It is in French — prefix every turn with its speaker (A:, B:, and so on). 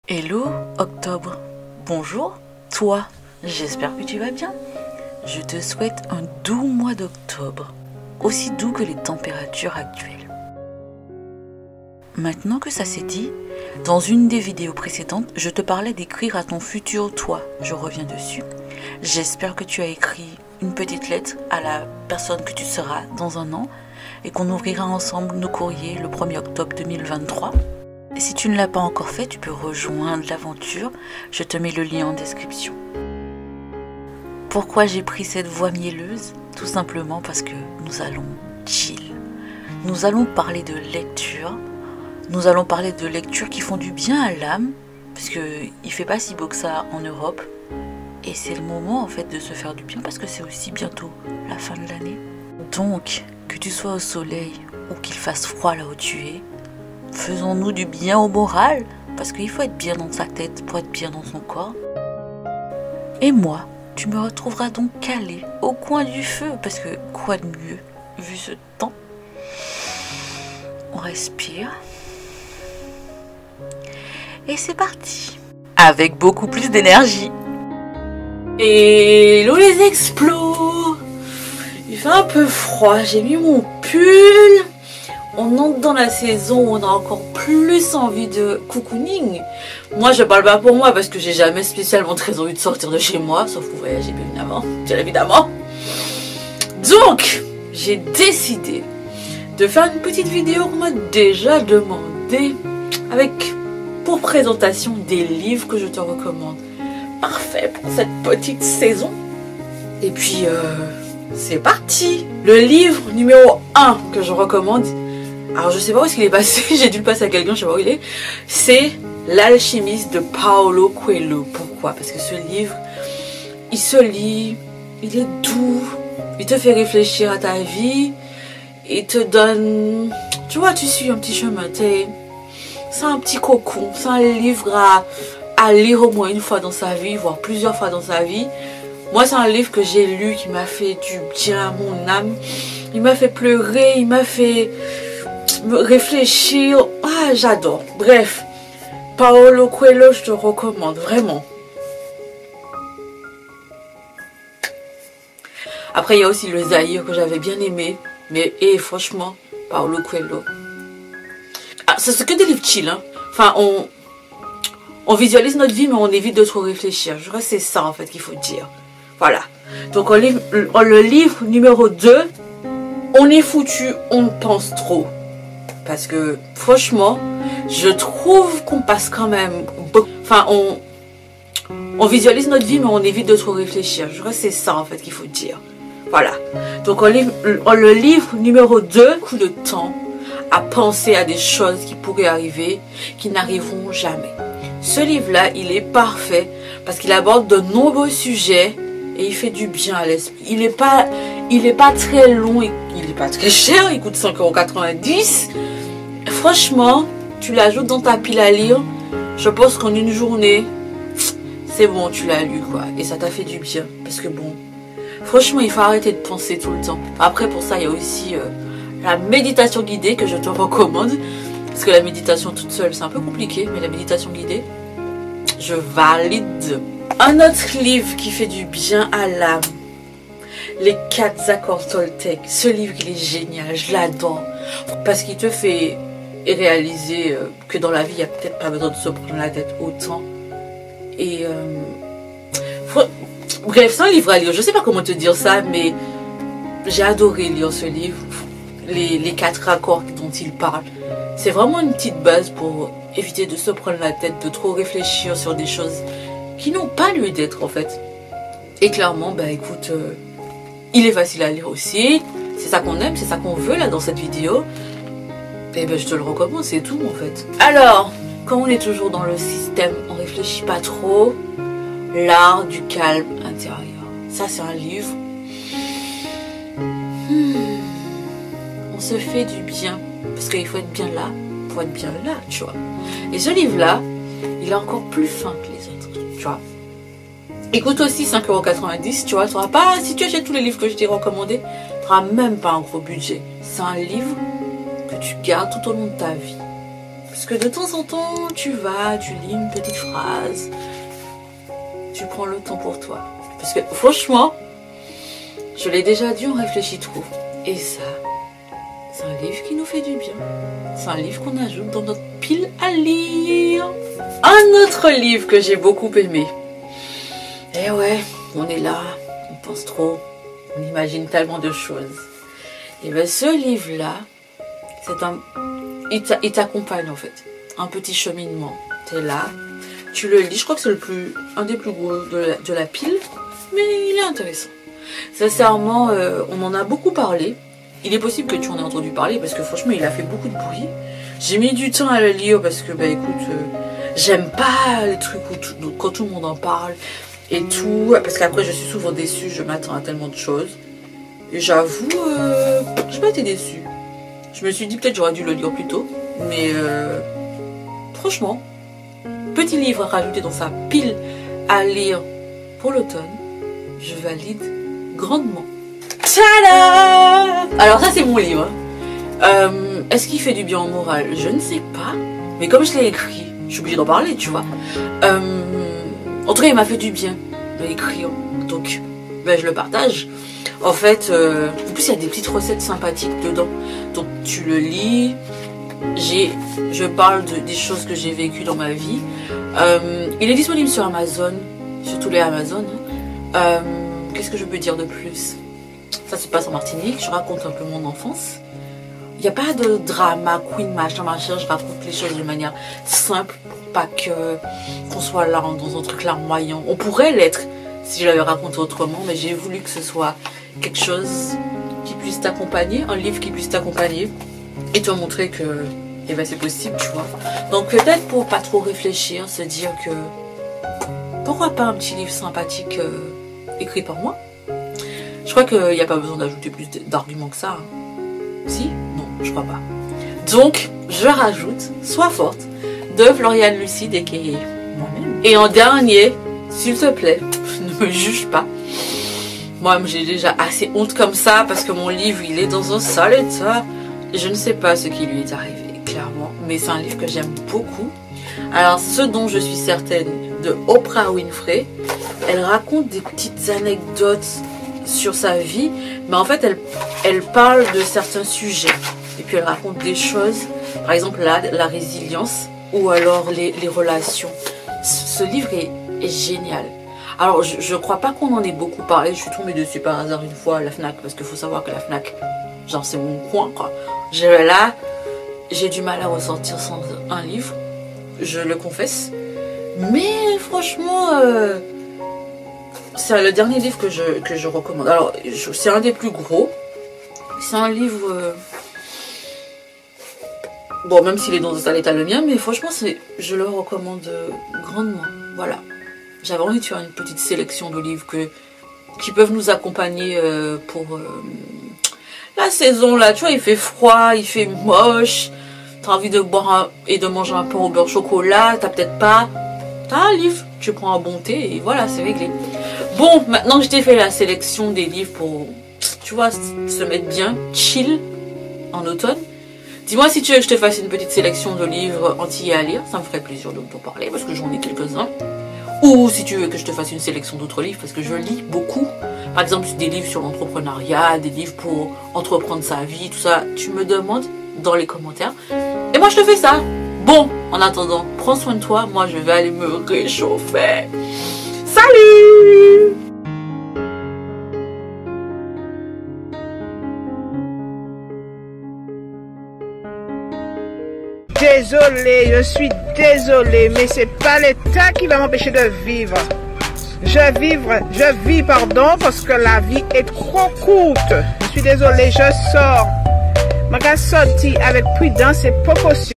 A: Hello Octobre, bonjour, toi, j'espère que tu vas bien. Je te souhaite un doux mois d'octobre, aussi doux que les températures actuelles. Maintenant que ça s'est dit, dans une des vidéos précédentes, je te parlais d'écrire à ton futur toi, je reviens dessus. J'espère que tu as écrit une petite lettre à la personne que tu seras dans un an et qu'on ouvrira ensemble nos courriers le 1er octobre 2023. Et si tu ne l'as pas encore fait, tu peux rejoindre l'aventure, je te mets le lien en description. Pourquoi j'ai pris cette voix mielleuse? Tout simplement parce que nous allons chill. Nous allons parler de lecture. Nous allons parler de lectures qui font du bien à l'âme, parce qu'il ne fait pas si beau que ça en Europe. Et c'est le moment en fait de se faire du bien, parce que c'est aussi bientôt la fin de l'année. Donc, que tu sois au soleil ou qu'il fasse froid là où tu es, faisons-nous du bien au moral, parce qu'il faut être bien dans sa tête pour être bien dans son corps. Et moi, tu me retrouveras donc calé au coin du feu, parce que quoi de mieux, vu ce temps. On respire. Et c'est parti. Avec beaucoup plus d'énergie. Hello les explos. Il fait un peu froid, j'ai mis mon pull. On entre dans la saison où on a encore plus envie de cocooning. Moi, je parle pas pour moi parce que j'ai jamais spécialement très envie de sortir de chez moi, sauf pour voyager, bien évidemment. Donc, j'ai décidé de faire une petite vidéo qu'on m'a déjà demandé avec pour présentation des livres que je te recommande. Parfait pour cette petite saison. Et puis, c'est parti. Le livre numéro 1 que je recommande, alors je sais pas où est-ce qu'il est passé, j'ai dû le passer à quelqu'un, je sais pas où il est. C'est L'Alchimiste de Paulo Coelho. Pourquoi? Parce que ce livre, il se lit, il est doux, il te fait réfléchir à ta vie, il te donne, tu vois, tu suis un petit chemin, c'est un petit cocon, c'est un livre à lire au moins une fois dans sa vie, voire plusieurs fois dans sa vie. Moi, c'est un livre que j'ai lu qui m'a fait du bien à mon âme, il m'a fait pleurer, il m'a fait réfléchir. Ah, j'adore. Bref, Paulo Coelho, je te recommande vraiment. Après, il y a aussi le Zahir que j'avais bien aimé. Mais franchement, Paulo Coelho. Ah, c'est que des livres chill. Hein. Enfin, on visualise notre vie, mais on évite de trop réfléchir. Je crois que c'est ça en fait qu'il faut dire. Voilà. Donc, le livre numéro 2, on est foutu, on pense trop. Parce que franchement, je trouve qu'on passe quand même beaucoup. Enfin, on visualise notre vie, mais on évite de trop réfléchir. Je crois que c'est ça en fait qu'il faut dire. Voilà. Donc le livre numéro 2, coup de temps à penser à des choses qui pourraient arriver, qui n'arriveront jamais. Ce livre-là, il est parfait parce qu'il aborde de nombreux sujets et il fait du bien à l'esprit. Il est pas très long, il est pas très cher, il coûte 5,90 €. Franchement, tu l'ajoutes dans ta pile à lire. Je pense qu'en une journée, c'est bon, tu l'as lu quoi. Et ça t'a fait du bien. Parce que bon, franchement, il faut arrêter de penser tout le temps. Après, pour ça, il y a aussi la méditation guidée que je te recommande. Parce que la méditation toute seule, c'est un peu compliqué. Mais la méditation guidée, je valide. Un autre livre qui fait du bien à l'âme. Les 4 accords Toltec. Ce livre, il est génial. Je l'adore. Parce qu'il te fait réaliser que dans la vie, il n'y a peut-être pas besoin de se prendre la tête autant. Et bref, c'est un livre à lire. Je sais pas comment te dire ça, mais j'ai adoré lire ce livre. Les 4 accords dont il parle. C'est vraiment une petite base pour éviter de se prendre la tête, de trop réfléchir sur des choses qui n'ont pas lieu d'être en fait. Et clairement, bah écoute, il est facile à lire aussi. C'est ça qu'on aime, c'est ça qu'on veut là dans cette vidéo. Et ben je te le recommande, c'est tout en fait. Alors, comme on est toujours dans le système, on réfléchit pas trop. L'art du calme intérieur. Ça c'est un livre. On se fait du bien. Parce qu'il faut être bien là, pour être bien là, tu vois. Et ce livre-là, il est encore plus fin que les autres, tu vois. Il coûte aussi 5,90 €, tu vois. T'auras pas, si tu achètes tous les livres que je t'ai recommandés, tu n'auras même pas un gros budget. C'est un livre que tu gardes tout au long de ta vie. Parce que de temps en temps, tu lis une petite phrase, tu prends le temps pour toi. Parce que franchement, je l'ai déjà dit, on réfléchit trop. Et ça, c'est un livre qui nous fait du bien. C'est un livre qu'on ajoute dans notre pile à lire. Un autre livre que j'ai beaucoup aimé. Et ouais, on est là, on pense trop, on imagine tellement de choses. Et bien ce livre-là, il t'accompagne en fait. Un petit cheminement. T'es là, tu le lis, je crois que c'est un des plus gros de la pile, mais il est intéressant. Sincèrement, on en a beaucoup parlé. Il est possible que tu en aies entendu parler parce que franchement, il a fait beaucoup de bruit. J'ai mis du temps à le lire parce que, bah écoute, j'aime pas les trucs où quand tout le monde en parle et tout. Parce qu'après, je suis souvent déçue, je m'attends à tellement de choses. Et j'avoue, j'ai pas été déçue. Je me suis dit peut-être j'aurais dû le lire plus tôt. Mais franchement, petit livre à rajouter dans sa pile à lire pour l'automne, je valide grandement. Tada! Alors ça c'est mon livre. Est-ce qu'il fait du bien au moral? Je ne sais pas. Mais comme je l'ai écrit, je suis obligée d'en parler, tu vois. En tout cas, il m'a fait du bien de l'écrire. Donc, ben, je le partage. En fait, en plus, il y a des petites recettes sympathiques dedans. Donc, tu le lis. Je parle des choses que j'ai vécues dans ma vie. Il est disponible sur Amazon. Sur tous les Amazon. Qu'est-ce que je peux dire de plus? Ça se passe en Martinique. Je raconte un peu mon enfance. Il n'y a pas de drama, queen, machin. Je raconte les choses de manière simple pour pas qu'on soit là dans un truc larmoyant. On pourrait l'être si je l'avais raconté autrement, mais j'ai voulu que ce soit quelque chose qui puisse t'accompagner, un livre qui puisse t'accompagner et te montrer que eh ben, c'est possible, tu vois. Donc peut-être pour pas trop réfléchir, se dire que pourquoi pas un petit livre sympathique écrit par moi. Je crois qu'il n'y a pas besoin d'ajouter plus d'arguments que ça. Hein. Si? Non, je crois pas. Donc, je rajoute Sois forte de Floriane Lucide et moi-même. Et en dernier, s'il te plaît, ne me juge pas. Moi, j'ai déjà assez honte comme ça parce que mon livre, il est dans un sale état. Je ne sais pas ce qui lui est arrivé, clairement. Mais c'est un livre que j'aime beaucoup. Alors, ce dont je suis certaine de Oprah Winfrey, elle raconte des petites anecdotes sur sa vie, mais en fait elle parle de certains sujets et puis elle raconte des choses, par exemple la résilience ou alors les relations. Ce livre est génial. Alors je crois pas qu'on en ait beaucoup parlé, je suis tombée dessus par hasard une fois à la FNAC, parce qu'il faut savoir que la FNAC, genre c'est mon coin quoi. J'ai du mal à ressortir sans un livre, je le confesse, mais franchement c'est le dernier livre que je recommande. Alors, c'est un des plus gros. C'est un livre... bon, même s'il est dans un sale état le mien, mais franchement, je le recommande grandement. Voilà. J'avais envie de faire une petite sélection de livres qui peuvent nous accompagner pour la saison, là. Tu vois, il fait froid, il fait moche. T'as envie de boire et de manger un pain au beurre chocolat. T'as peut-être pas... T'as un livre, tu prends un bon thé et voilà, c'est réglé. Bon, maintenant que je t'ai fait la sélection des livres pour, tu vois, se mettre bien, chill, en automne, dis-moi si tu veux que je te fasse une petite sélection de livres entiers à lire, ça me ferait plaisir de t'en parler parce que j'en ai quelques-uns. Ou si tu veux que je te fasse une sélection d'autres livres parce que je lis beaucoup. Par exemple, des livres sur l'entrepreneuriat, des livres pour entreprendre sa vie, tout ça, tu me demandes dans les commentaires. Et moi, je te fais ça. Bon, en attendant, prends soin de toi. Moi, je vais aller me réchauffer. Salut!
B: Désolée, je suis désolée, mais c'est pas l'État qui va m'empêcher de vivre. Je vis, parce que la vie est trop courte. Je suis désolée, je sors. Je vais sortir avec prudence et précaution.